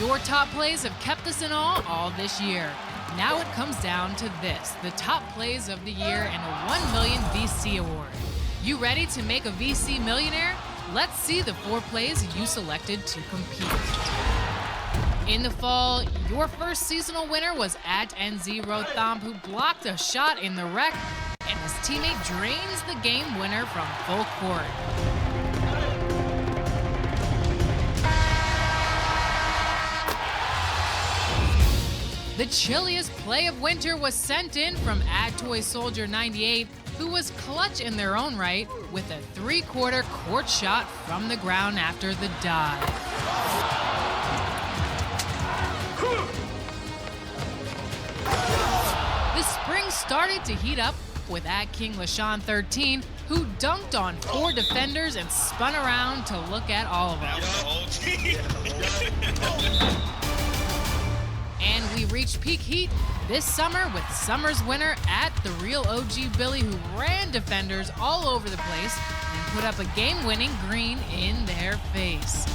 Your top plays have kept us in awe all this year. Now it comes down to this, the top plays of the year and a 1 million VC award. You ready to make a VC millionaire? Let's see the 4 plays you selected to compete. In the fall, your first seasonal winner was at NZ Rotham, who blocked a shot in the rec, and his teammate drains the game winner from full court. The chilliest play of winter was sent in from @ToySoldier98, who was clutch in their own right with a 3/4 court shot from the ground after the dive. The spring started to heat up with @KingLaShawn13, who dunked on 4 defenders and spun around to look at all of them. And we reached peak heat this summer with summer's winner @TheRealOG Billy, who ran defenders all over the place and put up a game-winning green in their face.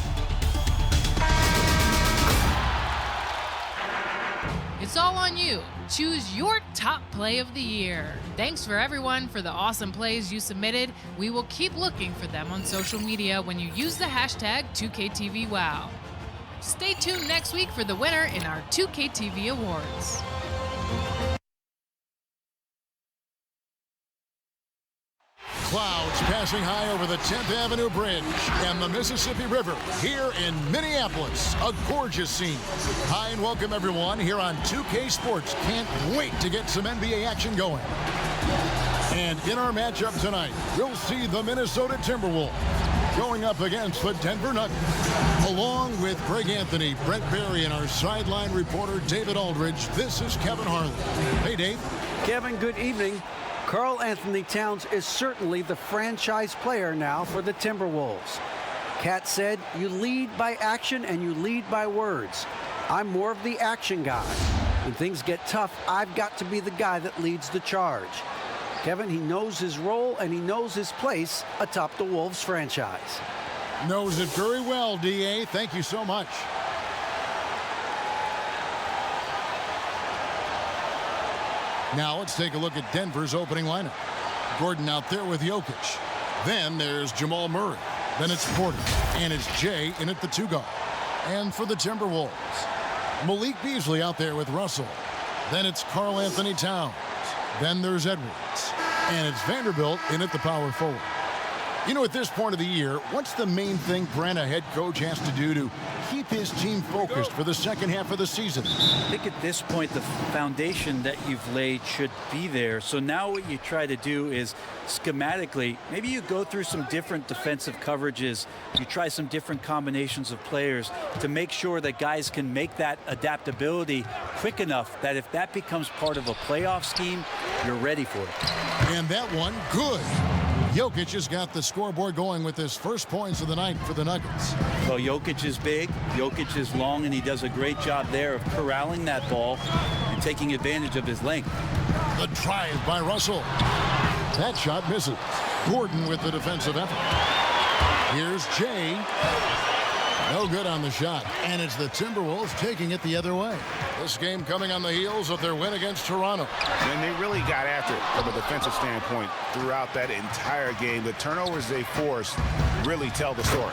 It's all on you. Choose your top play of the year. Thanks for everyone for the awesome plays you submitted. We will keep looking for them on social media when you use the hashtag 2KTVWow. Stay tuned next week for the winner in our 2KTV Awards. Clouds passing high over the 10th Avenue Bridge and the Mississippi River here in Minneapolis. A gorgeous scene. Hi and welcome everyone here on 2K Sports. Can't wait to get some NBA action going. And in our matchup tonight, we'll see the Minnesota Timberwolves going up against the Denver Nuggets. Along with Greg Anthony, Brent Barry, and our sideline reporter David Aldridge, this is Kevin Harlan. Hey, Dave. Kevin, good evening. Karl Anthony Towns is certainly the franchise player now for the Timberwolves. Cat said, "You lead by action and you lead by words. I'm more of the action guy. When things get tough, I've got to be the guy that leads the charge." Kevin, he knows his role and he knows his place atop the Wolves franchise. Knows it very well, DA. Thank you so much. Now let's take a look at Denver's opening lineup. Gordon out there with Jokic. Then there's Jamal Murray. Then it's Porter. And it's Jay in at the 2 guard. And for the Timberwolves, Malik Beasley out there with Russell. Then it's Karl Anthony Towns. Then there's Edwards. And it's Vanderbilt in at the power forward. You know, at this point of the year, what's the main thing Brent, a head coach, has to do to keep his team focused for the second half of the season? I think at this point, the foundation that you've laid should be there. So now what you try to do is schematically, maybe you go through some different defensive coverages. You try some different combinations of players to make sure that guys can make that adaptability quick enough that if that becomes part of a playoff scheme, you're ready for it. And that one, good. Jokic has got the scoreboard going with his first points of the night for the Nuggets. Well, Jokic is big, Jokic is long, and he does a great job there of corralling that ball and taking advantage of his length. The drive by Russell. That shot misses. Gordon with the defensive effort. Here's Jay. No good on the shot. And it's the Timberwolves taking it the other way. This game coming on the heels of their win against Toronto. And they really got after it from a defensive standpoint throughout that entire game. The turnovers they forced really tell the story.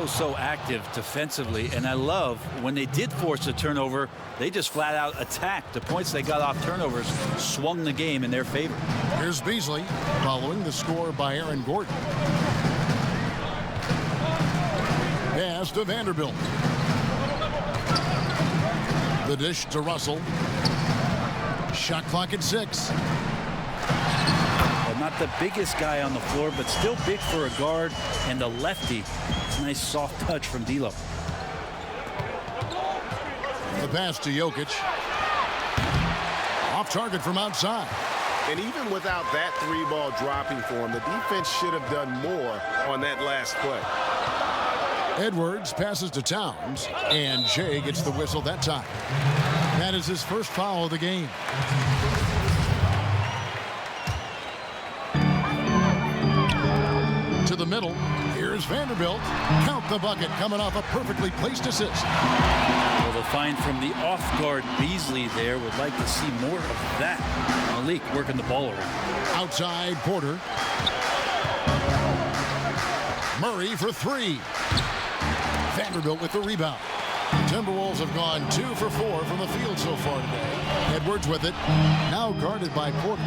So active defensively. And I love when they did force a turnover, they just flat out attacked. The points they got off turnovers swung the game in their favor. Here's Beasley following the score by Aaron Gordon. Pass to Vanderbilt. The dish to Russell. Shot clock at 6. Well, not the biggest guy on the floor, but still big for a guard and a lefty. It's a nice soft touch from D'Lo. The pass to Jokic. Off target from outside. And even without that 3-ball dropping for him, the defense should have done more on that last play. Edwards passes to Towns, and Jay gets the whistle that time. That is his first foul of the game. To the middle. Here Here's Vanderbilt. Count the bucket coming off a perfectly placed assist. Well, the find from the off-guard Beasley there. Would like to see more of that. Malik working the ball around. Outside Porter. Murray for three. Vanderbilt with the rebound. Timberwolves have gone 2 for 4 from the field so far today. Edwards with it. Now guarded by Porter.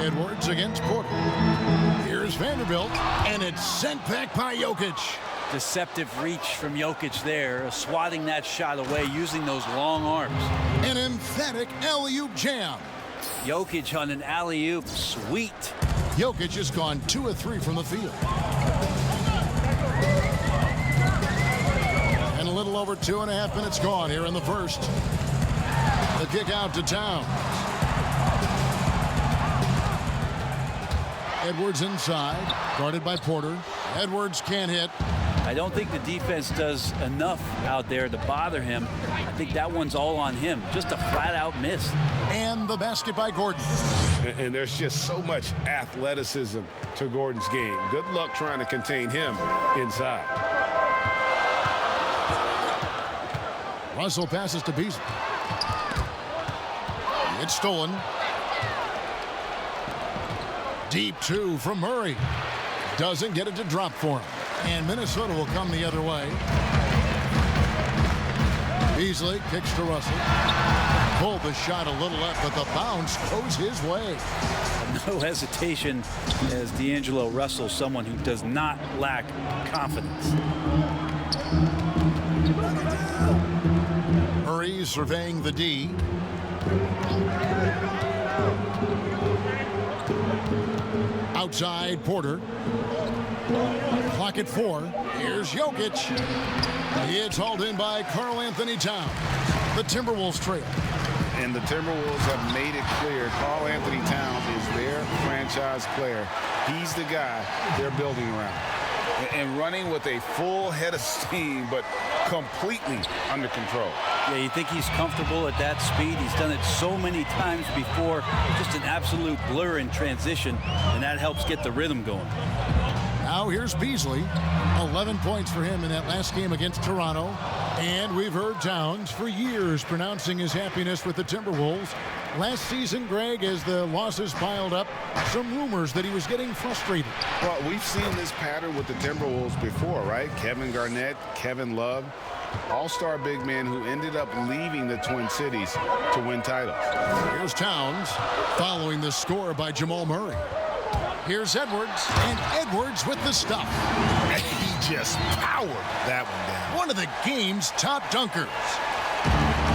Edwards against Porter. Here's Vanderbilt, and it's sent back by Jokic. Deceptive reach from Jokic there, swatting that shot away using those long arms. An emphatic alley-oop jam. Jokic on an alley-oop, sweet. Jokic has gone 2 of 3 from the field. And a little over 2.5 minutes gone here in the first. The kick out to Towns. Edwards inside, guarded by Porter. Edwards can't hit. I don't think the defense does enough out there to bother him. I think that one's all on him. Just a flat-out miss. And the basket by Gordon. And there's just so much athleticism to Gordon's game. Good luck trying to contain him inside. Russell passes to Beasley. It's stolen. Deep 2 from Murray. Doesn't get it to drop for him. And Minnesota will come the other way. Beasley kicks to Russell. Pulled the shot a little left, but the bounce goes his way. No hesitation as D'Angelo Russell, someone who does not lack confidence. Murray surveying the D. Outside Porter. Clock at 4. Here's Jokic. It's hauled in by Karl Anthony Towns. The Timberwolves trail. And the Timberwolves have made it clear Karl Anthony Towns is their franchise player. He's the guy they're building around. And running with a full head of steam, but completely under control. Yeah, you think he's comfortable at that speed. He's done it so many times before. Just an absolute blur in transition, and that helps get the rhythm going. Now here's Beasley. 11 points for him in that last game against Toronto. And we've heard Towns for years pronouncing his happiness with the Timberwolves. Last season, Greg, as the losses piled up, some rumors that he was getting frustrated. Well, we've seen this pattern with the Timberwolves before, right? Kevin Garnett, Kevin Love, all-star big men who ended up leaving the Twin Cities to win titles. Here's Towns following the score by Jamal Murray. Here's Edwards, and Edwards with the stuff. He just powered that one down. One of the game's top dunkers.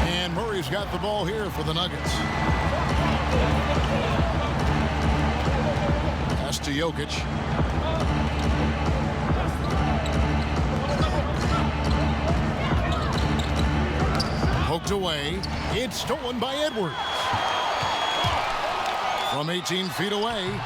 And Murray's got the ball here for the Nuggets. Pass to Jokic. Poked away. It's stolen by Edwards. From 18 feet away.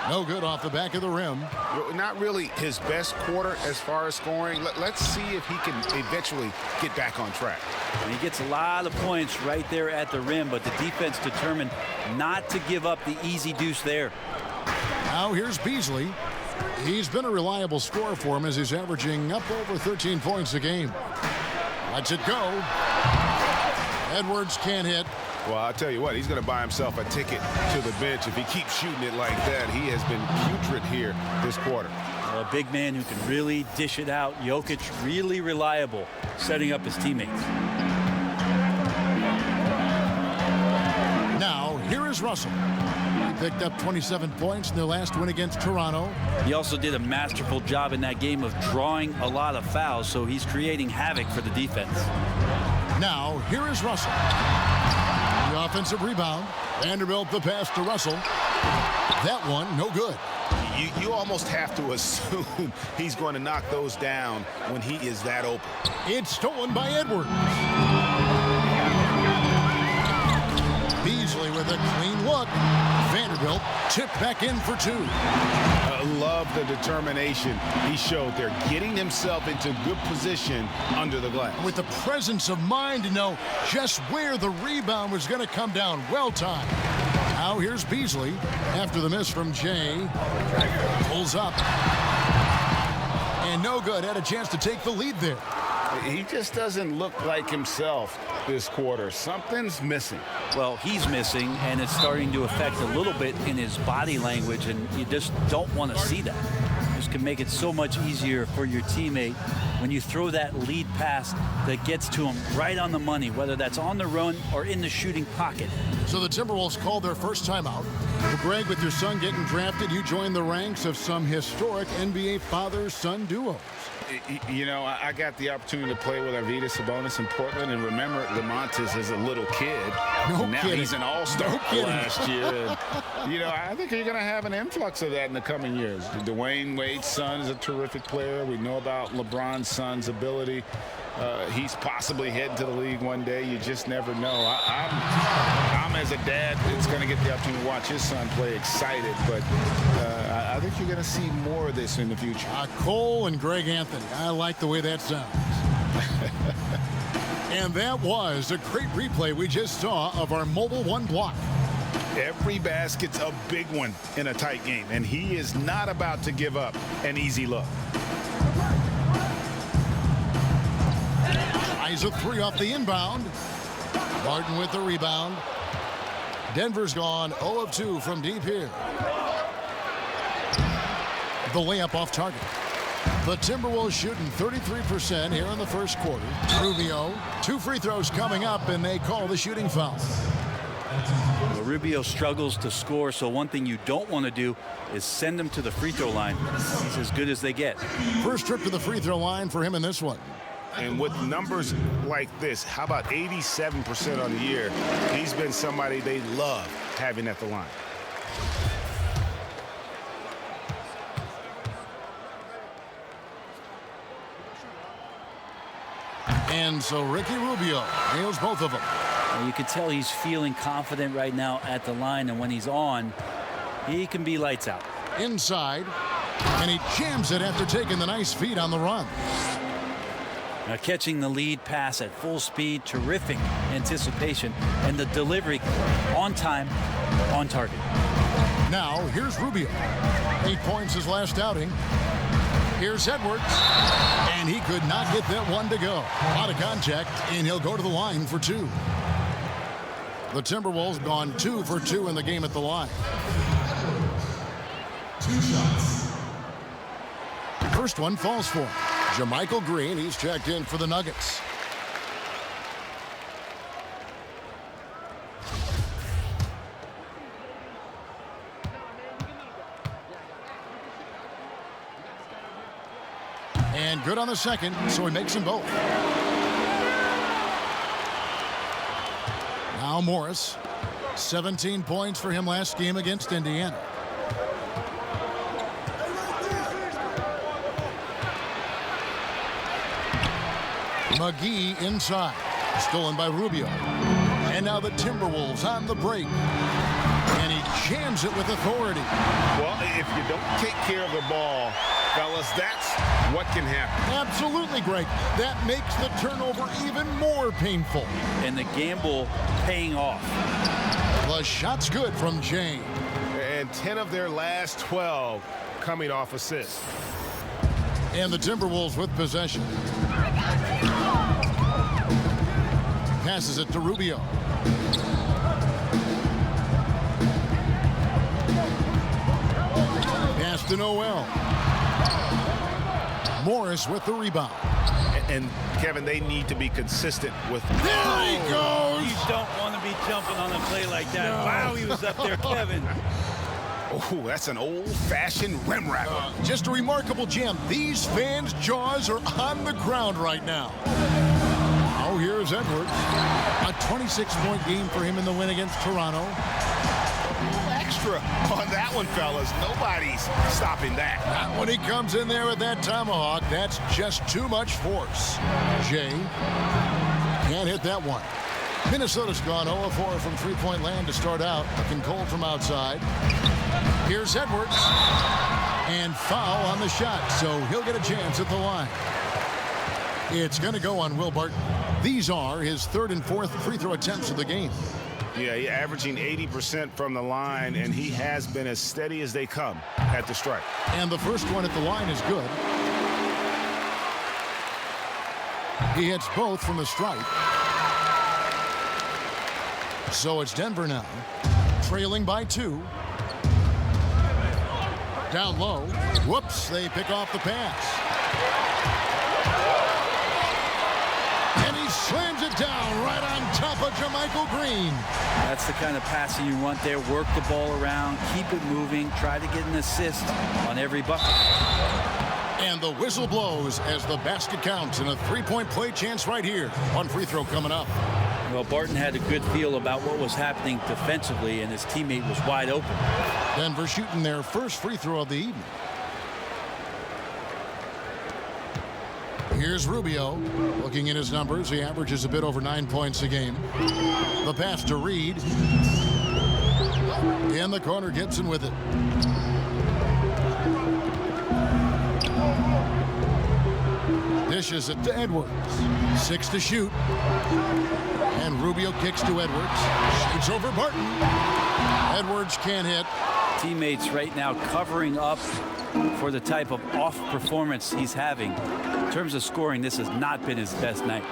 No good off the back of the rim. Not really his best quarter as far as scoring. Let's see if he can eventually get back on track. And he gets a lot of points right there at the rim, but the defense determined not to give up the easy deuce there. Now here's Beasley. He's been a reliable scorer for him as he's averaging up over 13 points a game. Lets it go. Edwards can't hit. Well, I'll tell you what, he's going to buy himself a ticket to the bench if he keeps shooting it like that. He has been putrid here this quarter. A big man who can really dish it out. Jokic really reliable, setting up his teammates. Now, here is Russell. He picked up 27 points in their last win against Toronto. He also did a masterful job in that game of drawing a lot of fouls, so he's creating havoc for the defense. Now, here is Russell. The offensive rebound. Vanderbilt the pass to Russell. That one, no good. You almost have to assume he's going to knock those down when he is that open. It's stolen by Edwards. Beasley with a clean look. Vanderbilt tipped back in for 2. I love the determination he showed there, getting himself into good position under the glass. With the presence of mind to know just where the rebound was going to come down. Well timed. Now here's Beasley after the miss from Jay. Pulls up. And no good. Had a chance to take the lead there. He just doesn't look like himself this quarter. Something's missing. Well, he's missing, and it's starting to affect a little bit in his body language, and you just don't want to see that. This can make it so much easier for your teammate when you throw that lead pass that gets to him right on the money, whether that's on the run or in the shooting pocket. So the Timberwolves called their first timeout. Well, Greg, with your son getting drafted, you joined the ranks of some historic NBA father-son duos. You know, I got the opportunity to play with Arvydas Sabonis in Portland, and remember Lamontis as a little kid. No kidding. He's an all-star No kidding. last year. And, you know, I think you're going to have an influx of that in the coming years. Dwayne Wade's son is a terrific player. We know about LeBron's son's ability. He's possibly heading to the league one day. You just never know. I'm as a dad that's going to get the opportunity to watch his son play excited, but I think you're going to see more of this in the future. Cole and Greg Anthony. I like the way that sounds. And that was a great replay we just saw of our Mobile One block. Every basket's a big one in a tight game, and he is not about to give up an easy look. Tries a three off the inbound. Martin with the rebound. Denver's gone 0 of 2 from deep here. The layup off target. The Timberwolves shooting 33% here in the first quarter. Rubio, 2 free throws coming up, and they call the shooting foul. Well, Rubio struggles to score, so one thing you don't want to do is send him to the free throw line. He's as good as they get. First trip to the free throw line for him in this one. And with numbers like this, how about 87% on the year? He's been somebody they love having at the line. And so Ricky Rubio nails both of them. And you can tell he's feeling confident right now at the line, and when he's on, he can be lights out. Inside, and he jams it after taking the nice feed on the run. Now catching the lead pass at full speed, terrific anticipation, and the delivery on time, on target. Now here's Rubio. 8 points his last outing. Here's Edwards, and he could not get that one to go. Out of contact, and he'll go to the line for 2. The Timberwolves gone 2 for 2 in the game at the line. 2 shots. First one falls for him. JaMychal Green, he's checked in for the Nuggets. And good on the second, so he makes them both. Now Morris, 17 points for him last game against Indiana. McGee inside, stolen by Rubio. And now the Timberwolves on the break. And he jams it with authority. Well, if you don't take care of the ball, fellas, that's what can happen. Absolutely, Greg. That makes the turnover even more painful. And the gamble paying off. The shot's good from Jay. And 10 of their last 12 coming off assists. And the Timberwolves with possession. Passes it to Rubio. Pass to Noel. Morris with the rebound. And Kevin, they need to be consistent with. There he goes. You don't want to be jumping on a play like that. No. Wow, he was up there, Kevin. Oh, that's an old-fashioned rim wrapper. Just a remarkable jam. These fans' jaws are on the ground right now. Now here's Edwards. A 26-point game for him in the win against Toronto. Extra on that one, fellas. Nobody's stopping that. Not when he comes in there with that tomahawk. That's just too much force. Jay can't hit that one. Minnesota's gone 0-4 from three-point land to start out. Looking cold from outside. Here's Edwards. And foul on the shot, so he'll get a chance at the line. It's going to go on Will Barton. These are his 3rd and 4th free throw attempts of the game. Yeah, he's averaging 80% from the line, and he has been as steady as they come at the strike. And the first one at the line is good. He hits both from the stripe. So it's Denver now, trailing by 2. Down low. Whoops, they pick off the pass. And he slams it down right on top of Jermichael Green. That's the kind of passing you want there. Work the ball around, keep it moving, try to get an assist on every bucket. And the whistle blows as the basket counts, and a three-point play chance right here. One free throw coming up. Well, Barton had a good feel about what was happening defensively, and his teammate was wide open. Denver shooting their first free throw of the evening. Here's Rubio. Looking at his numbers, he averages a bit over 9 points a game. The pass to Reed. In the corner, Gibson with it. Dishes it to Edwards. 6 to shoot. And Rubio kicks to Edwards. Shoots over Barton. Edwards can't hit. Teammates right now covering up for the type of off performance he's having. In terms of scoring, this has not been his best night.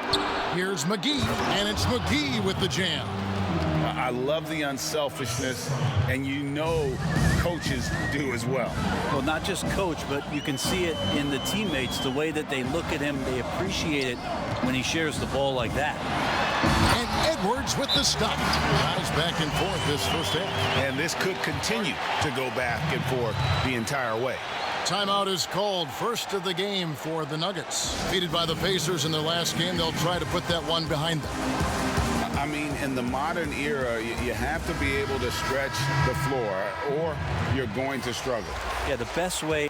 Here's McGee, and it's McGee with the jam. I love the unselfishness, and you know coaches do as well. Well, not just coach, but you can see it in the teammates, the way that they look at him. They appreciate it when he shares the ball like that. And Edwards with the stop. Guys back and forth this first half. And this could continue to go back and forth the entire way. Timeout is called. First of the game for the Nuggets. Defeated by the Pacers in their last game, they'll try to put that one behind them. I mean, in the modern era, you have to be able to stretch the floor, or you're going to struggle. Yeah, the best way.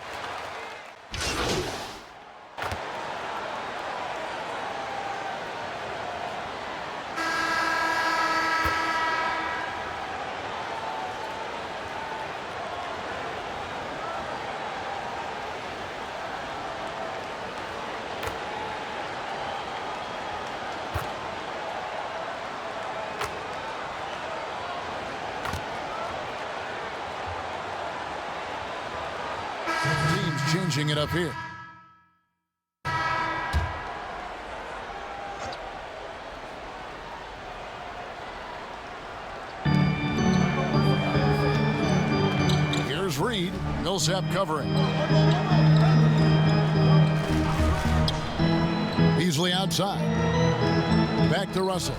Teams changing it up here. Here's Reed. Millsap covering. Beasley outside. Back to Russell.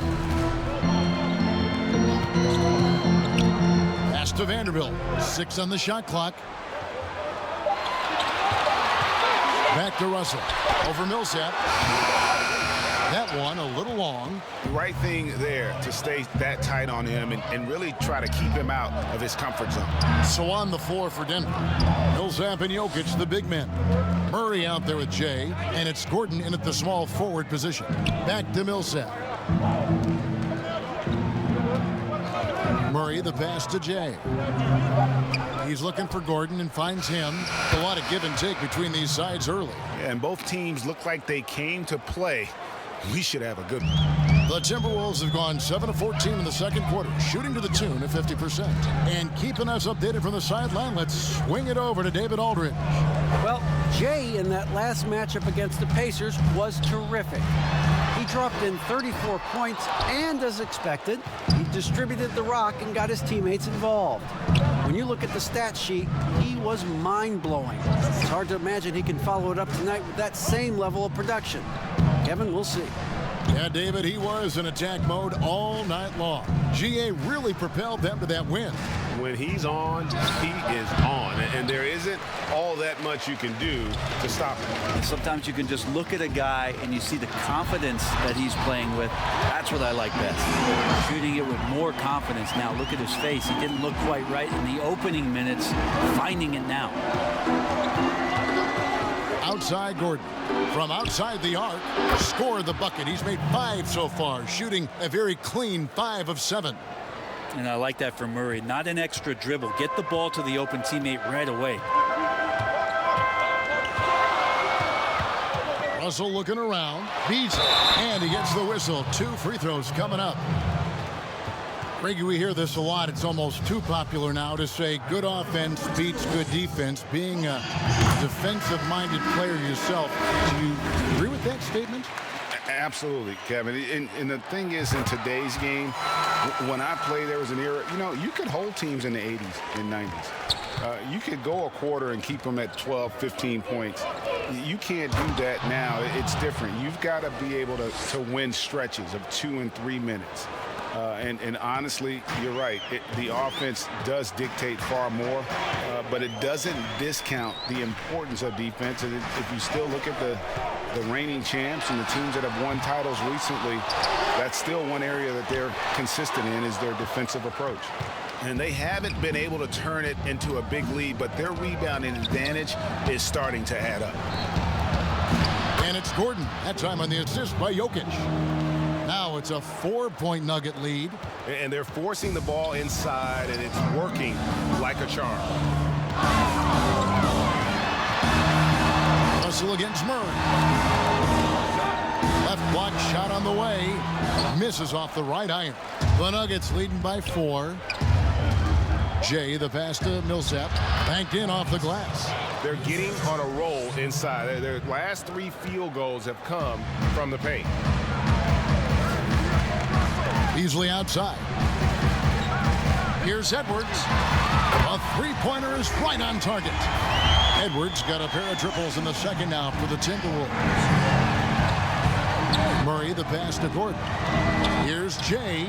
Pass to Vanderbilt. 6 on the shot clock. Back to Russell. Over Millsap. That one a little long. The right thing there to stay that tight on him and really try to keep him out of his comfort zone. So on the floor for Denver. Millsap and Jokic, the big men. Murray out there with Jay, and it's Gordon in at the small forward position. Back to Millsap. Murray, the pass to Jay. He's looking for Gordon and finds him. A lot of give and take between these sides early. Yeah, and both teams look like they came to play. We should have a good one. The Timberwolves have gone 7 of 14 in the second quarter, shooting to the tune of 50%. And keeping us updated from the sideline, let's swing it over to David Aldridge. Well, Jay in that last matchup against the Pacers was terrific. He dropped in 34 points, and as expected, he distributed the rock and got his teammates involved. When you look at the stat sheet, he was mind-blowing. It's hard to imagine he can follow it up tonight with that same level of production. Kevin, we'll see. Yeah, David, he was in attack mode all night long. GA really propelled them to that win. When he's on, he is on. And there isn't all that much you can do to stop him. Sometimes you can just look at a guy and you see the confidence that he's playing with. That's what I like best. Shooting it with more confidence now. Look at his face. He didn't look quite right in the opening minutes. Finding it now. Outside Gordon. From outside the arc, scored the bucket. He's made 5 so far, shooting a very clean 5 of 7. And I like that from Murray. Not an extra dribble. Get the ball to the open teammate right away. Russell looking around. Beats it. And he gets the whistle. 2 free throws coming up. Greggy, we hear this a lot. It's almost too popular now to say good offense beats good defense. Being a defensive-minded player yourself, do you agree with that statement? Absolutely, Kevin. And the thing is, in today's game, when I play, there was an era, you could hold teams in the 80s and 90s. You could go a quarter and keep them at 12, 15 points. You can't do that now. It's different. You've got to be able to win stretches of 2 and 3 minutes. And honestly, you're right. The offense does dictate far more, but it doesn't discount the importance of defense. And if you still look at the reigning champs and the teams that have won titles recently, that's still one area that they're consistent in, is their defensive approach. And they haven't been able to turn it into a big lead, but their rebounding advantage is starting to add up. And it's Gordon. That time on the assist by Jokic. Now it's a 4-point Nugget lead. And they're forcing the ball inside, and it's working like a charm. Russell against Murray. Left block shot on the way. Misses off the right iron. The Nuggets leading by 4. Jay, the pass to Millsap. Banked in off the glass. They're getting on a roll inside. Their last 3 field goals have come from the paint. Easily outside. Here's Edwards. A three-pointer is right on target. Edwards got a pair of triples in the second now for the Timberwolves. Murray, the pass to Gordon. Here's Jay.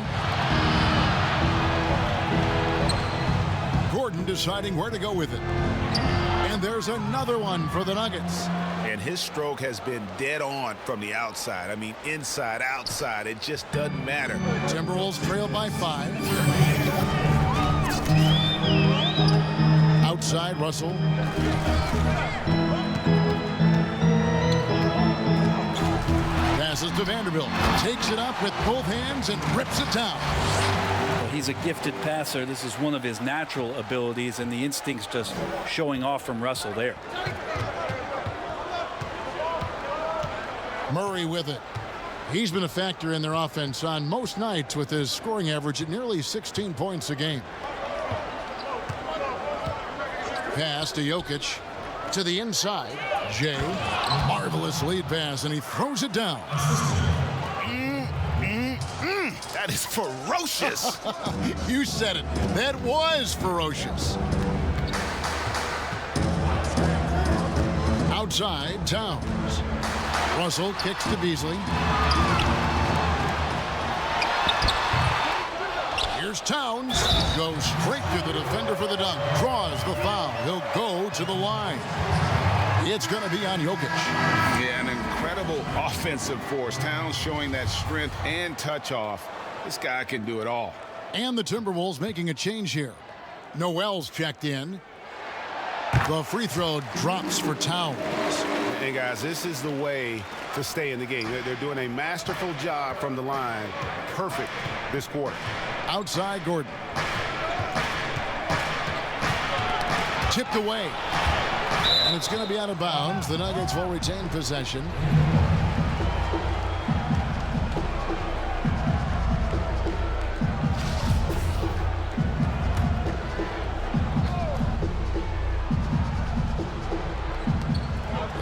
Gordon deciding where to go with it. And there's another one for the Nuggets. And his stroke has been dead on from the outside. I mean, inside, outside, it just doesn't matter. Timberwolves trail by 5. Outside, Russell. Passes to Vanderbilt. Takes it up with both hands and rips it down. He's a gifted passer. This is one of his natural abilities, and the instinct's just showing off from Russell there. Murray with it. He's been a factor in their offense on most nights with his scoring average at nearly 16 points a game. Pass to Jokic. To the inside. Jay. Marvelous lead pass, and he throws it down. That is ferocious. You said it. That was ferocious. Outside, Towns. Russell kicks to Beasley. Here's Towns. Goes straight to the defender for the dunk. Draws the foul. He'll go to the line. It's going to be on Jokic. Yeah, an incredible offensive force. Towns showing that strength and touch off. This guy can do it all. And the Timberwolves making a change here. Noel's checked in. The free throw drops for Towns. Hey, guys, this is the way to stay in the game. They're doing a masterful job from the line. Perfect this quarter. Outside, Gordon. Tipped away. And it's going to be out of bounds. The Nuggets will retain possession.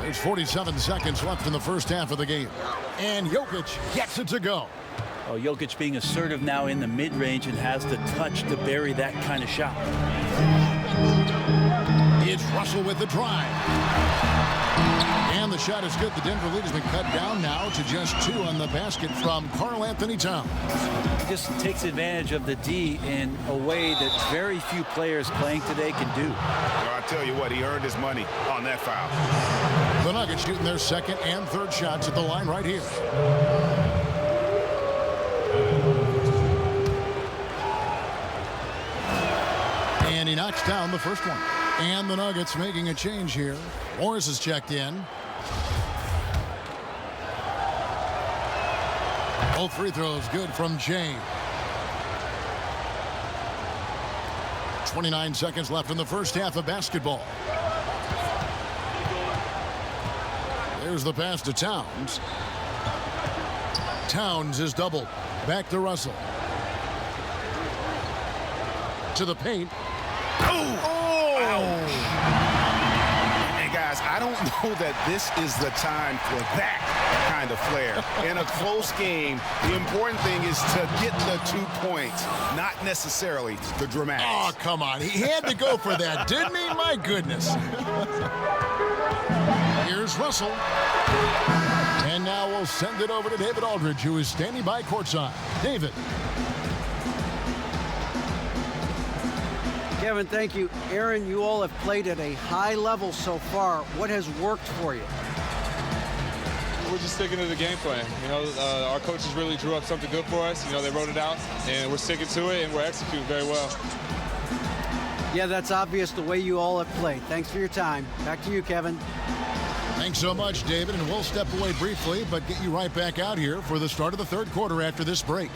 There's 47 seconds left in the first half of the game. And Jokic gets it to go. Oh, Jokic being assertive now in the mid-range and has the touch to bury that kind of shot. It's Russell with the drive. And the shot is good. The Denver lead has been cut down now to just 2 on the basket from Karl-Anthony Towns. He just takes advantage of the D in a way that very few players playing today can do. Well, I tell you what, he earned his money on that foul. The Nuggets shooting their second and third shots at the line right here. And he knocks down the first one. And the Nuggets making a change here. Morris is checked in. Both free throws good from Jay. 29 seconds left in the first half of basketball. There's the pass to Towns. Towns is doubled. Back to Russell. to the paint. And guys, I don't know that this is the time for that kind of flair. In a close game, the important thing is to get the 2 points, not necessarily the dramatics. Oh, come on. He had to go for that, didn't he? My goodness. Here's Russell. And now we'll send it over to David Aldridge, who is standing by courtside. David. Kevin, thank you. Aaron, you all have played at a high level so far. What has worked for you? We're just sticking to the game plan. You know, our coaches really drew up something good for us. You know, they wrote it out, and we're sticking to it, and we're executing very well. Yeah, that's obvious the way you all have played. Thanks for your time. Back to you, Kevin. Thanks so much, David, and we'll step away briefly, but get you right back out here for the start of the third quarter after this break.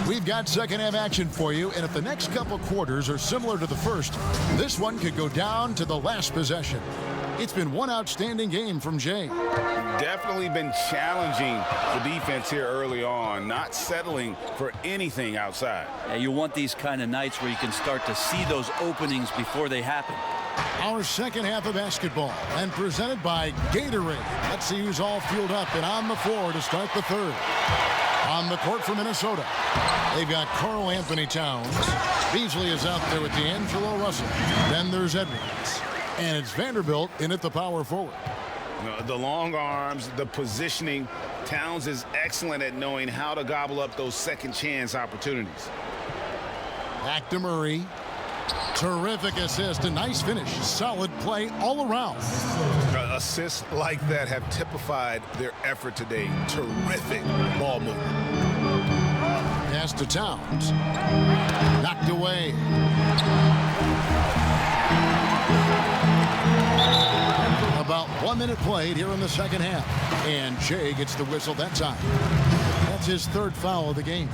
We've got second half action for you, and if the next couple quarters are similar to the first, this one could go down to the last possession. It's been one outstanding game from Jay. Definitely been challenging the defense here early on, not settling for anything outside. Yeah, you want these kind of nights where you can start to see those openings before they happen. Our second half of basketball, and presented by Gatorade. Let's see who's all fueled up and on the floor to start the third. On the court for Minnesota, they've got Karl Anthony Towns. Beasley is out there with D'Angelo Russell. Then there's Edwards. And it's Vanderbilt in at the power forward. The long arms, the positioning. Towns is excellent at knowing how to gobble up those second chance opportunities. Back to Murray. Terrific assist, a nice finish. Solid play all around. Assists like that have typified their effort today. Terrific ball movement. Pass to Towns. Knocked away. About 1 minute played here in the second half. And Jay gets the whistle that time. That's his third foul of the game.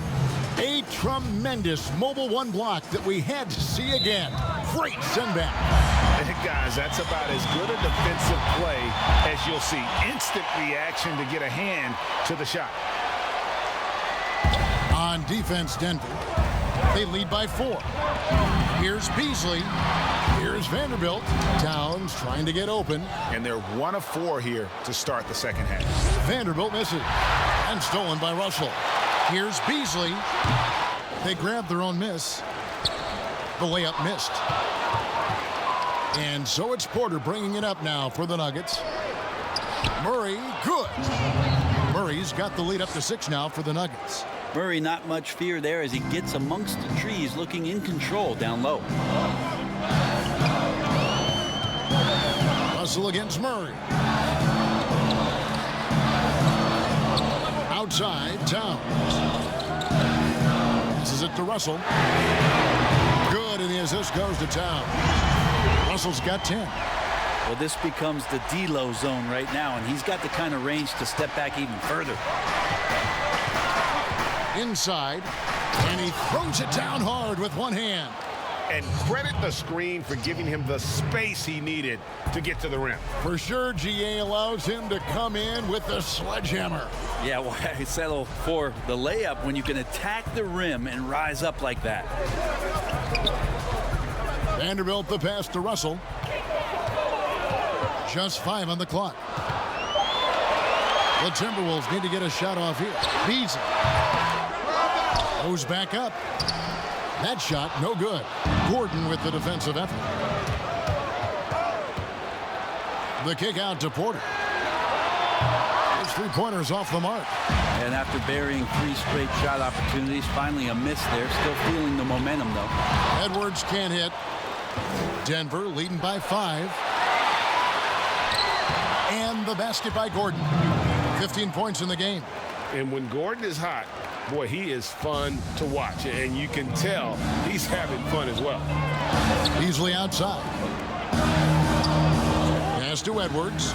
A tremendous mobile one block that we had to see again. Great send back. Guys, that's about as good a defensive play as you'll see. Instant reaction to get a hand to the shot. On defense, Denver. They lead by 4. Here's Beasley. Here's Vanderbilt. Towns trying to get open. And they're 1 of 4 here to start the second half. Vanderbilt misses. And stolen by Russell. Here's Beasley. They grab their own miss. The layup missed. And so it's Porter bringing it up now for the Nuggets. Murray, good. Murray's got the lead up to 6 now for the Nuggets. Murray, not much fear there as he gets amongst the trees, looking in control down low. Russell against Murray. Outside, Towns. Passes it to Russell. Good, and the assist goes to Towns. Russell's got 10. Well, this becomes the D-low zone right now, and he's got the kind of range to step back even further. Inside, and he throws it down hard with one hand. And credit the screen for giving him the space he needed to get to the rim. For sure, GA allows him to come in with the sledgehammer. Yeah, why settle for the layup when you can attack the rim and rise up like that? Vanderbilt the pass to Russell. Just 5 on the clock. The Timberwolves need to get a shot off here. Beasley goes back up. That shot, no good. Gordon with the defensive effort. The kick out to Porter. His three-pointers off the mark. And after burying 3 straight shot opportunities, finally a miss there. Still feeling the momentum, though. Edwards can't hit. Denver leading by 5. And the basket by Gordon. 15 points in the game. And when Gordon is hot, boy, he is fun to watch. And you can tell he's having fun as well. Beasley outside. Pass to Edwards.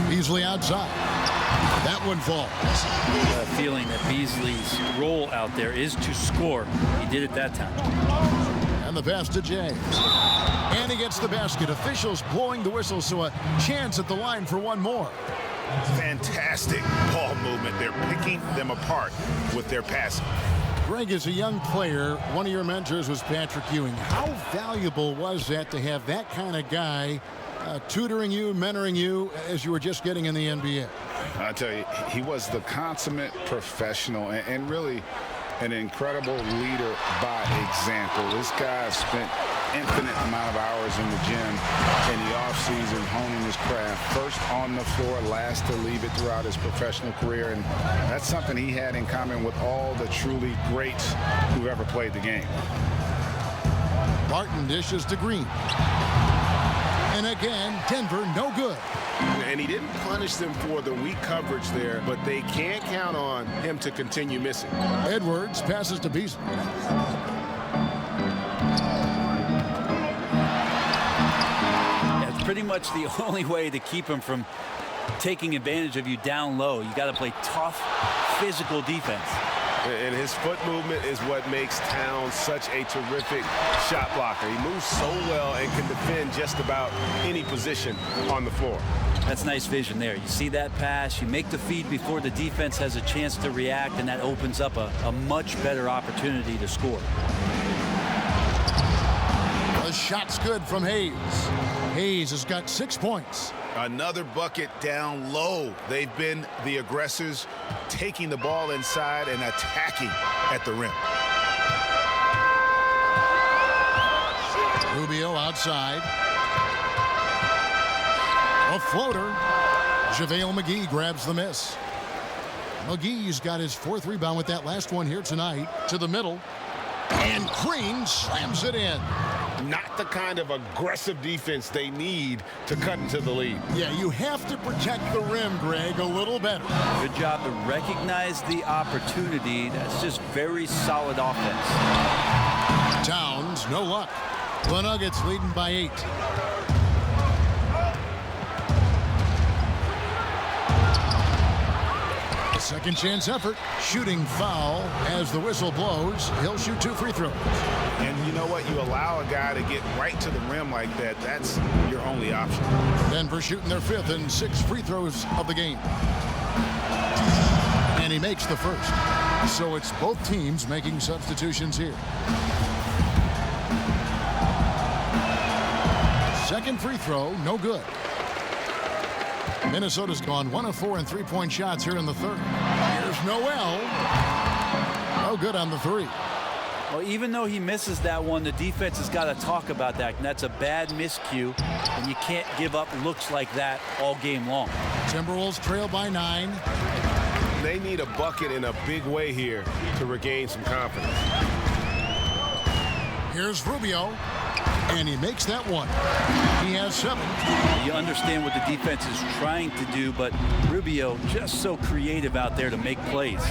Beasley outside. one falls. Feeling that Beasley's role out there is to score. He did it that time. And the pass to Jay. And he gets the basket. Officials blowing the whistle, so a chance at the line for one more. Fantastic ball movement. They're picking them apart with their passing. Greg, as a young player, one of your mentors was Patrick Ewing. How valuable was that to have that kind of guy tutoring you, mentoring you as you were just getting in the NBA? I tell you, he was the consummate professional and really an incredible leader by example. This guy spent infinite amount of hours in the gym in the offseason honing his craft. First on the floor, last to leave it throughout his professional career. And that's something he had in common with all the truly greats who ever played the game. Martin dishes to Green. And again, Denver no good. And he didn't punish them for the weak coverage there, but they can't count on him to continue missing. Edwards passes to Beasley. It's pretty much the only way to keep him from taking advantage of you down low. You got to play tough, physical defense. And his foot movement is what makes Towns such a terrific shot blocker. He moves so well and can defend just about any position on the floor. That's nice vision there. You see that pass, you make the feed before the defense has a chance to react, and that opens up a much better opportunity to score. The shot's good from Hayes. Hayes has got 6 points. Another bucket down low. They've been the aggressors, taking the ball inside and attacking at the rim. Rubio outside. A floater. JaVale McGee grabs the miss. McGee's got his 4th rebound with that last one here tonight. To the middle. And Green slams it in. Not the kind of aggressive defense they need to cut into the lead. Yeah, you have to protect the rim, Greg, a little better. Good job to recognize the opportunity. That's just very solid offense. Towns, no luck. The Nuggets leading by 8. Second chance effort. Shooting foul as the whistle blows. He'll shoot 2 free throws. And you know what? You allow a guy to get right to the rim like that. That's your only option. Denver shooting their 5th and 6th free throws of the game. And he makes the first. So it's both teams making substitutions here. Second free throw, no good. Minnesota's gone 1 of 4 in three-point shots here in the third. Here's Noel. No good on the 3. Well, even though he misses that one, the defense has got to talk about that. And that's a bad miscue, and you can't give up looks like that all game long. Timberwolves trail by 9. They need a bucket in a big way here to regain some confidence. Here's Rubio. And he makes that one. He has 7. You understand what the defense is trying to do, but Rubio just so creative out there to make plays.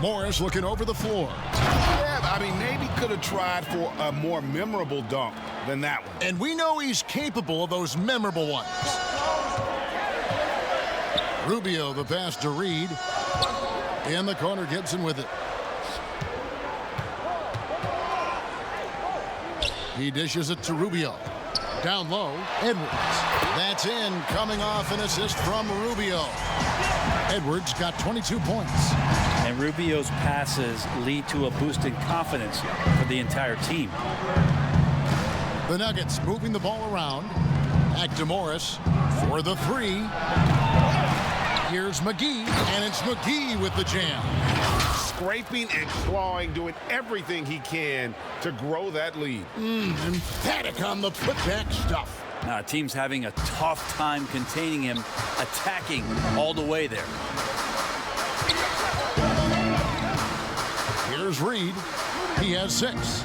Morris looking over the floor. Yeah, I mean, maybe could have tried for a more memorable dunk than that one. And we know he's capable of those memorable ones. Rubio, the pass to Reed. In the corner, Gibson with it. He dishes it to Rubio. Down low, Edwards. That's in, coming off an assist from Rubio. Edwards got 22 points. And Rubio's passes lead to a boost in confidence for the entire team. The Nuggets moving the ball around. Back to Morris for the 3. Here's McGee, and it's McGee with the jam. Scraping and clawing, doing everything he can to grow that lead. Emphatic on the putback stuff. Team's having a tough time containing him, attacking all the way there. Here's Reed. He has 6.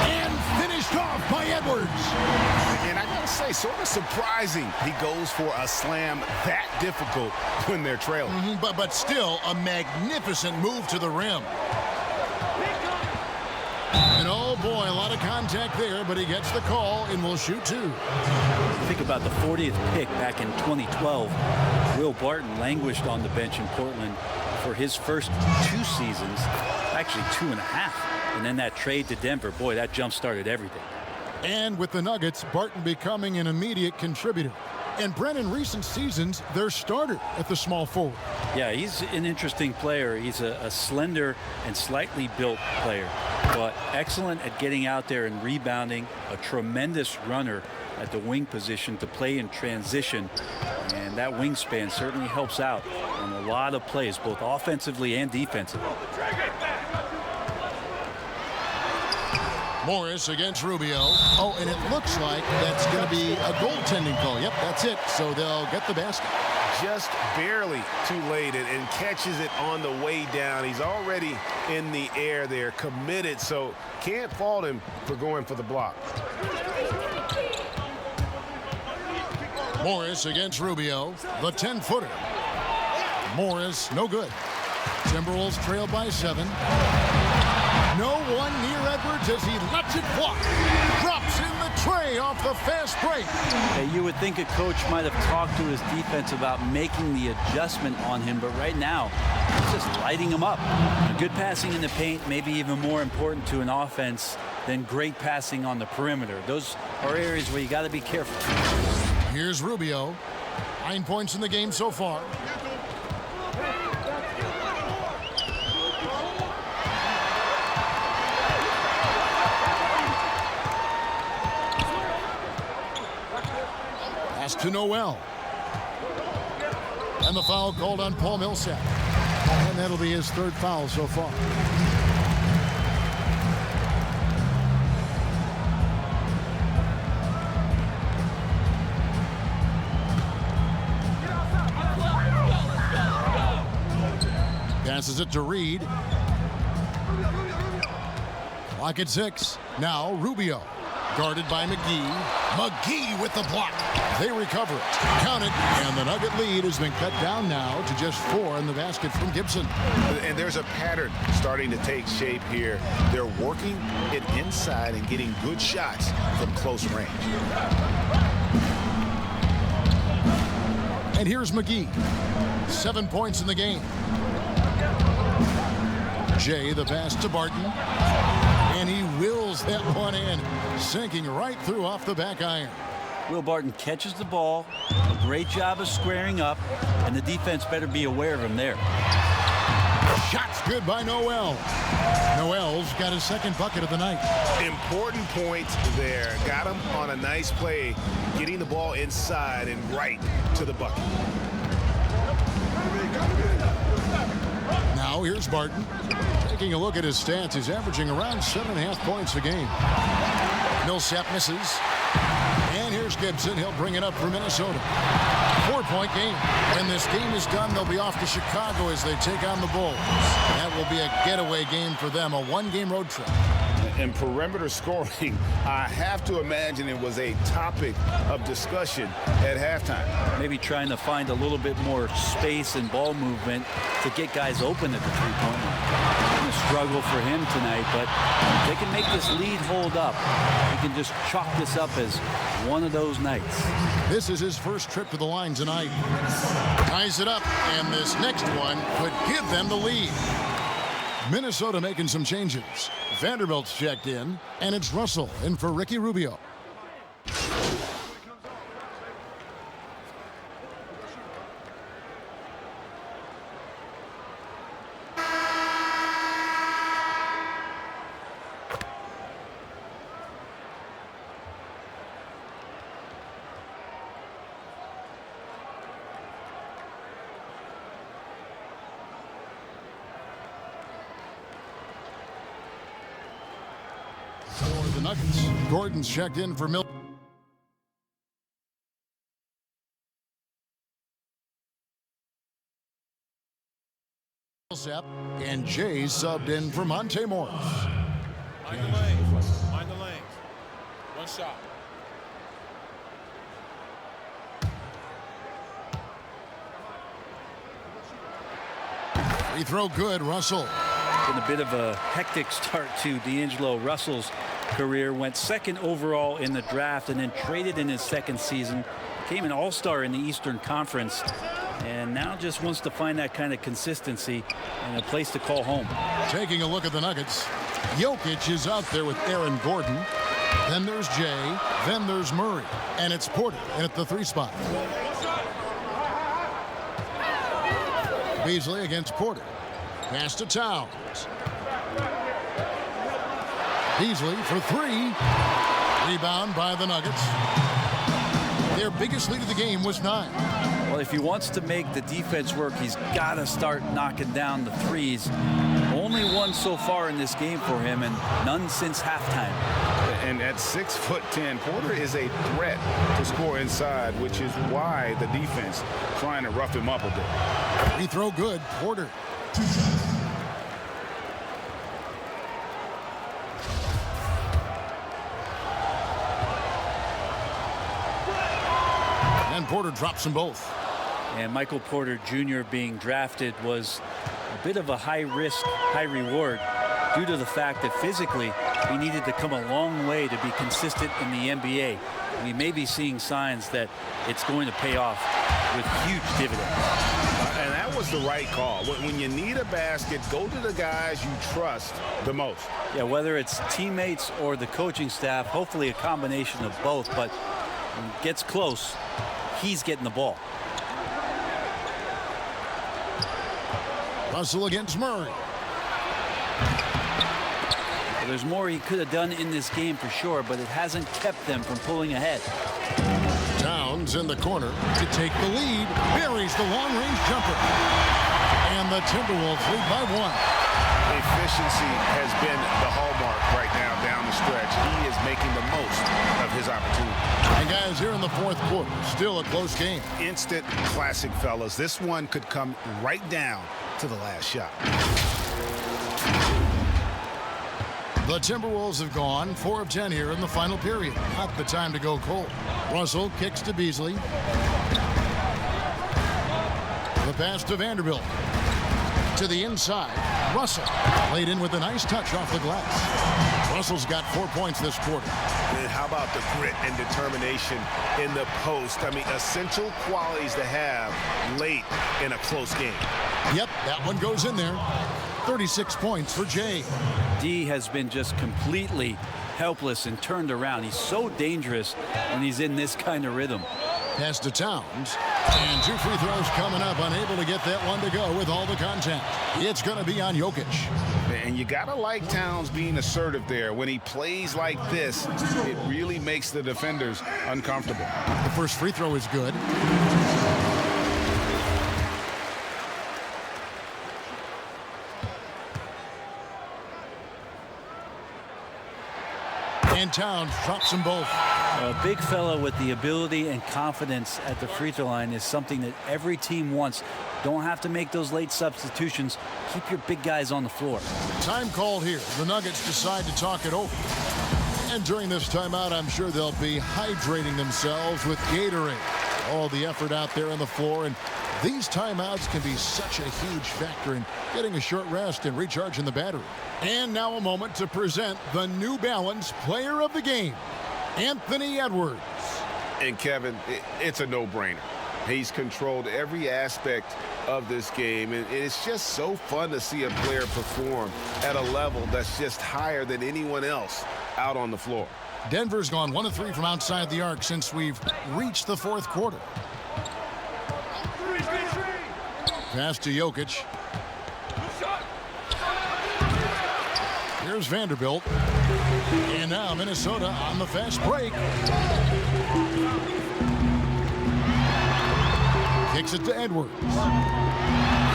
And finished off by Edwards. And I gotta say, sort of surprising he goes for a slam that difficult when they're trailing. But still a magnificent move to the rim. And oh boy, a lot of contact there, but he gets the call and will shoot 2. Think about the 40th pick back in 2012. Will Barton languished on the bench in Portland for his first 2 seasons, actually 2.5. And then that trade to Denver, boy, that jump-started everything. And with the Nuggets, Barton becoming an immediate contributor. And Brent, in recent seasons, their starter at the small forward. Yeah, he's an interesting player. He's a slender and slightly built player, but excellent at getting out there and rebounding, a tremendous runner at the wing position to play in transition. And that wingspan certainly helps out on a lot of plays, both offensively and defensively. Morris against Rubio. Oh, and it looks like that's going to be a goaltending call. Yep, that's it. So they'll get the basket. Just barely too late and catches it on the way down. He's already in the air there, committed, so can't fault him for going for the block. Morris against Rubio, the 10-footer. Morris, no good. Timberwolves trail by 7. No one near Edwards as he lets it fly. Drops in the tray off the fast break. Hey, you would think a coach might have talked to his defense about making the adjustment on him, but right now, he's just lighting him up. Good passing in the paint, maybe even more important to an offense than great passing on the perimeter. Those are areas where you got to be careful. Here's Rubio. 9 points in the game so far. Pass to Noel. And the foul called on Paul Millsap. And that'll be his 3rd foul so far. Passes it to Reed. Clock at 6. Now Rubio. Guarded by McGee. McGee with the block. They recover it. Count it. And the Nugget lead has been cut down now to just 4 in the basket from Gibson. And there's a pattern starting to take shape here. They're working it inside and getting good shots from close range. And here's McGee. 7 points in the game. Jay, the pass to Barton. And he wills that one in, sinking right through off the back iron. Will Barton catches the ball, a great job of squaring up, and the defense better be aware of him there. Shots good by Noel. Noel's got his 2nd bucket of the night. Important point there. Got him on a nice play, getting the ball inside and right to the bucket. Now here's Barton. Taking a look at his stats, he's averaging around 7.5 points a game. Millsap misses. And here's Gibson. He'll bring it up for Minnesota. 4-point game. When this game is done, they'll be off to Chicago as they take on the Bulls. That will be a getaway game for them, a 1-game road trip. And perimeter scoring, I have to imagine it was a topic of discussion at halftime. Maybe trying to find a little bit more space and ball movement to get guys open at the three-point line. It's a struggle for him tonight, but if they can make this lead hold up, he can just chalk this up as one of those nights. This is his first trip to the line tonight. Ties it up, and this next one could give them the lead. Minnesota making some changes. Vanderbilt's checked in, and it's Russell in for Ricky Rubio. For the Nuggets, Gordon's checked in for Millsap, and Jay subbed in for Monte Morris. Mind the lanes. Mind the lanes. One shot. Free throw good, Russell. Been a bit of a hectic start to D'Angelo Russell's career. Went second overall in the draft and then traded in his second season. Became an all-star in the Eastern Conference. And now just wants to find that kind of consistency and a place to call home. Taking a look at the Nuggets. Jokic is out there with Aaron Gordon. Then there's Jay. Then there's Murray. And it's Porter in at the 3 spot. Beasley against Porter. Pass to Towns. Beasley for 3. Rebound by the Nuggets. Their biggest lead of the game was 9. Well, if he wants to make the defense work, he's got to start knocking down the threes. Only one so far in this game for him, and none since halftime. And at 6'10", Porter is a threat to score inside, which is why the defense trying to rough him up a bit. Free throw good. Porter. And Porter drops them both. And Michael Porter Jr. being drafted was a bit of a high risk, high reward due to the fact that physically he needed to come a long way to be consistent in the NBA. We may be seeing signs that it's going to pay off with huge dividends. And that was the right call. When you need a basket, go to the guys you trust the most. Yeah, whether it's teammates or the coaching staff, hopefully a combination of both, but when it gets close, he's getting the ball. Russell against Murray. Well, there's more he could have done in this game for sure, but it hasn't kept them from pulling ahead. Towns in the corner to take the lead. Buries the long-range jumper. And the Timberwolves lead by 1. Efficiency has been the hallmark right now down the stretch. He is making the most of his opportunity. And guys, here in the 4th quarter, still a close game. Instant classic, fellas. This one could come right down to the last shot. The Timberwolves have gone 4 of 10 here in the final period. Not the time to go cold. Russell kicks to Beasley. The pass to Vanderbilt. To the inside. Russell laid in with a nice touch off the glass. Russell's got 4 points this quarter. And how about the grit and determination in the post? I mean, essential qualities to have late in a close game. Yep, that one goes in there. 36 points for Jay. D has been just completely helpless and turned around. He's so dangerous when he's in this kind of rhythm. Pass to Towns. And 2 free throws coming up. Unable to get that one to go with all the contact. It's going to be on Jokic. And you got to like Towns being assertive there. When he plays like this, it really makes the defenders uncomfortable. The first free throw is good. And Towns drops them both. A big fella with the ability and confidence at the free throw line is something that every team wants. Don't have to make those late substitutions. Keep your big guys on the floor. Time called here. The Nuggets decide to talk it over. And during this timeout, I'm sure they'll be hydrating themselves with Gatorade. All the effort out there on the floor, and these timeouts can be such a huge factor in getting a short rest and recharging the battery. And now a moment to present the New Balance Player of the Game, Anthony Edwards. And Kevin, it's a no-brainer. He's controlled every aspect of this game, and it's just so fun to see a player perform at a level that's just higher than anyone else out on the floor. Denver's gone 1 of 3 from outside the arc since we've reached the 4th quarter. Pass to Jokic. Here's Vanderbilt. And now Minnesota on the fast break. Kicks it to Edwards.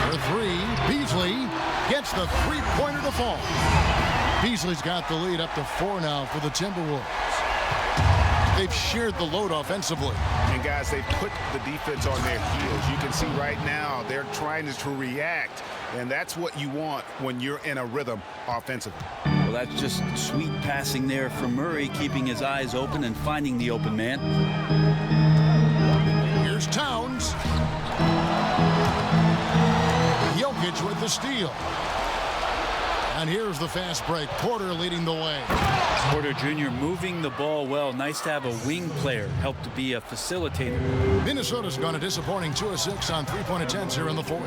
For 3, Beasley gets the 3-pointer to fall. Beasley's got the lead up to 4 now for the Timberwolves. They've shared the load offensively. And guys, they put the defense on their heels. You can see right now they're trying to react, and that's what you want when you're in a rhythm offensively. Well, that's just sweet passing there from Murray, keeping his eyes open and finding the open man. Here's Towns. Jokic with the steal. And here's the fast break. Porter leading the way. Porter Jr. moving the ball well. Nice to have a wing player help to be a facilitator. Minnesota's gone a disappointing 2 of 6 on three-point attempts here in the fourth.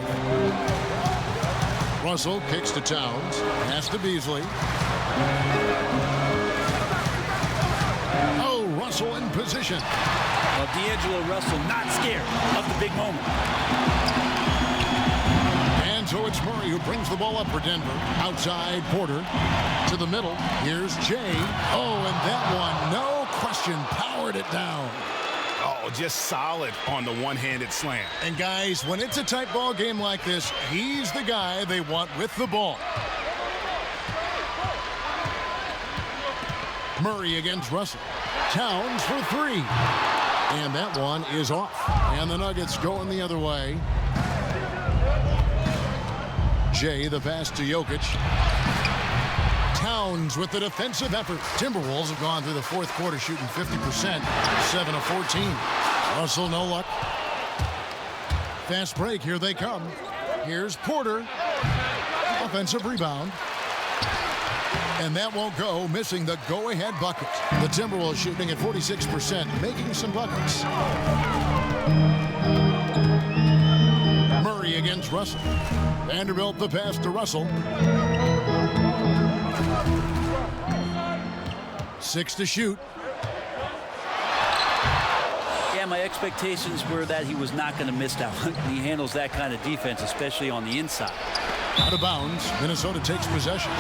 Russell kicks to Towns. Pass to Beasley. Oh, Russell in position. Well, D'Angelo Russell not scared of the big moment. And so it's Murray who brings the ball up for Denver. Outside Porter to the middle. Here's Jay. Oh, and that one, no question, powered it down. Oh, just solid on the one-handed slam. And guys, when it's a tight ball game like this, he's the guy they want with the ball. Murray against Russell. Towns for three. And that one is off. And the Nuggets going the other way. Jay, the pass to Jokic. Towns with the defensive effort. Timberwolves have gone through the fourth quarter shooting 50%, 7 of 14. Russell, no luck. Fast break, here they come. Here's Porter. Offensive rebound. And that won't go, missing the go-ahead bucket. The Timberwolves shooting at 46%, making some buckets. Murray against Russell. Vanderbilt the pass to Russell. 6 to shoot. Yeah, my expectations were that he was not going to miss that one. He handles that kind of defense, especially on the inside. Out of bounds. Minnesota takes possession.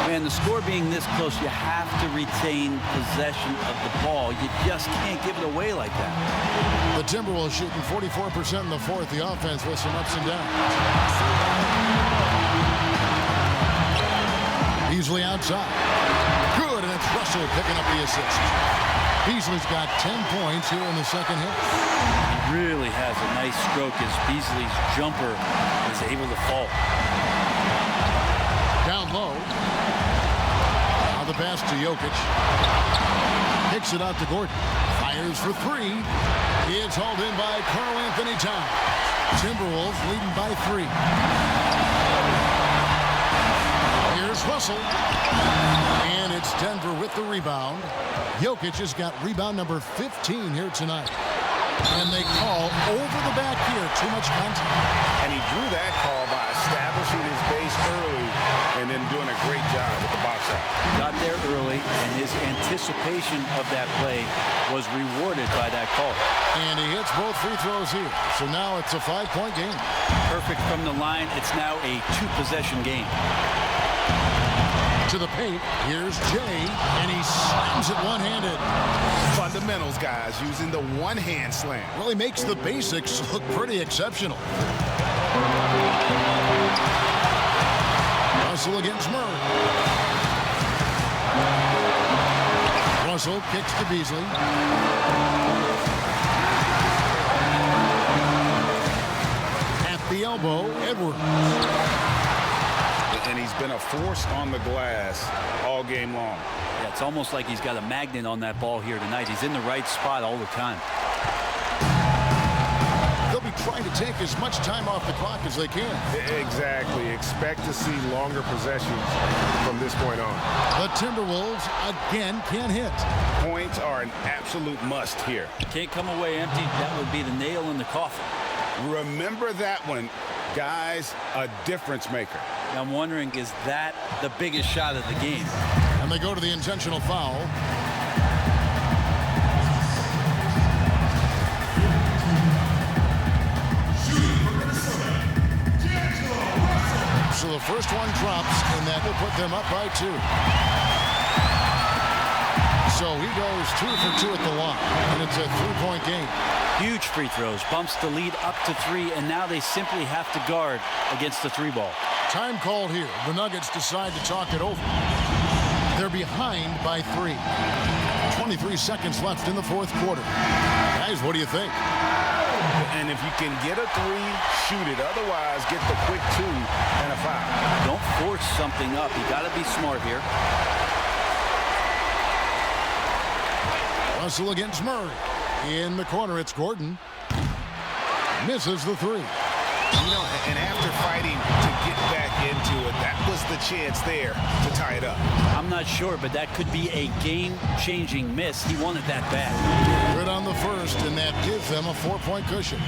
Man, the score being this close, you have to retain possession of the ball. You just can't give it away like that. The Timberwolves shooting 44% in the fourth. The offense with some ups and downs. Beasley outside. Good, and it's Russell picking up the assist. Beasley's got 10 points here in the second half. He really has a nice stroke as Beasley's jumper is able to fall. Down low. Now the pass to Jokic. Kicks it out to Gordon. Fires for three. It's hauled in by Karl Anthony Towns. Timberwolves leading by 3. Here's Russell. And it's Denver with the rebound. Jokic has got rebound number 15 here tonight. And they call over the back here. Too much contact. And he drew that call by establishing his base early and then doing a great job with the box out. Got there early, and his anticipation of that play was rewarded by that call. And he hits both free throws here. So now it's a 5-point game. Perfect from the line. It's now a 2-possession game. To the paint. Here's Jay, and he slams it one-handed. Fundamentals, guys, using the one-hand slam. Really makes the basics look pretty exceptional. Russell against Murray. Russell kicks to Beasley. At the elbow, Edwards. And he's been a force on the glass all game long. Yeah, it's almost like he's got a magnet on that ball here tonight. He's in the right spot all the time. They'll be trying to take as much time off the clock as they can. Exactly. Expect to see longer possessions from this point on. The Timberwolves, again, can't hit. Points are an absolute must here. Can't come away empty. That would be the nail in the coffin. Remember that one. Guys, a difference maker. I'm wondering, is that the biggest shot of the game? And they go to the intentional foul. So the first one drops, and that will put them up by 2. So he goes 2 for 2 at the line, and it's a 3-point game. Huge free throws, bumps the lead up to 3, and now they simply have to guard against the 3-ball. Time called here. The Nuggets decide to talk it over. They're behind by 3. 23 seconds left in the fourth quarter. Guys, what do you think? And if you can get a 3, shoot it. Otherwise, get the quick 2 and a foul. Don't force something up. You got to be smart here. Russell against Murray. In the corner, it's Gordon. Misses the 3. You know, and after fighting to get back into it, that was the chance there to tie it up. I'm not sure, but that could be a game-changing miss. He wanted that bad. Good on the first, and that gives them a 4-point cushion.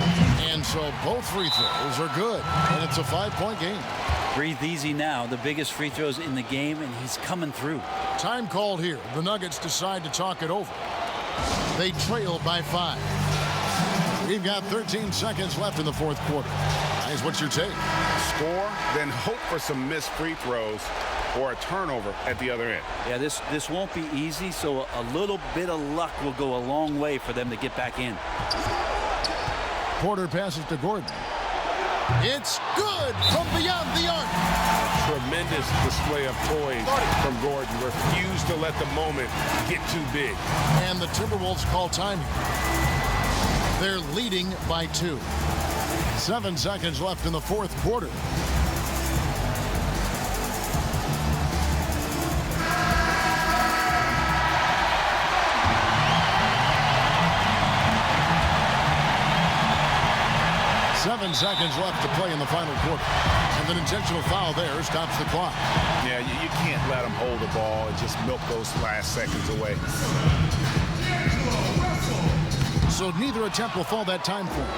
And so both free throws are good, and it's a 5-point game. Breathe easy now. The biggest free throws in the game, and he's coming through. Time called here. The Nuggets decide to talk it over. They trail by 5. We've got 13 seconds left in the fourth quarter. Guys, what's your take? Score, then hope for some missed free throws or a turnover at the other end. Yeah, this won't be easy, so a little bit of luck will go a long way for them to get back in. Porter passes to Gordon. It's good from beyond the arc. Tremendous display of poise from Gordon. Refused to let the moment get too big. And the Timberwolves call time here. They're leading by 2. 7 seconds left in the fourth quarter. Seven seconds left to play in the final quarter. And an intentional foul there stops the clock. Yeah, you can't let them hold the ball and just milk those last seconds away. So neither attempt will fall that time point.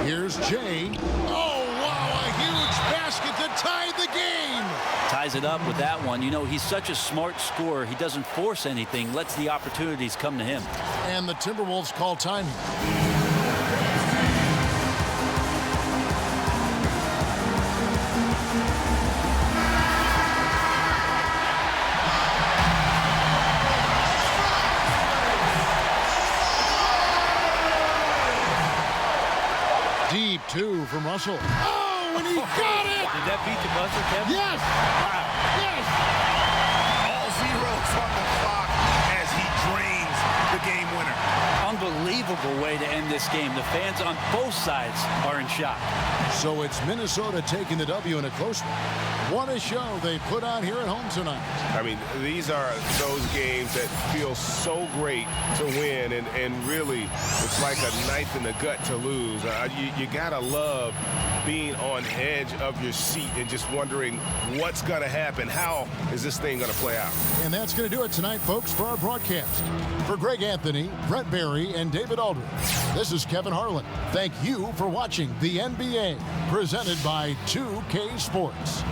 Here's Jay. Oh, wow, a huge basket to tie the game. Ties it up with that one. You know, he's such a smart scorer. He doesn't force anything, lets the opportunities come to him. And the Timberwolves call time here. Deep 2 from Russell. Oh, and he got it! Did that beat the buzzer, Kevin? Yes! Wow. Yes! All zeros on the clock as he drains the game winner. Unbelievable way to end this game. The fans on both sides are in shock. So it's Minnesota taking the W in a close one. What a show they put on here at home tonight. I mean, these are those games that feel so great to win, and really, it's like a knife in the gut to lose. You gotta love being on edge of your seat and just wondering what's gonna happen. How is this thing gonna play out? And that's going to do it tonight, folks, for our broadcast. For Greg Anthony, Brett Barry, and David Aldridge, this is Kevin Harlan. Thank you for watching the NBA, presented by 2K Sports.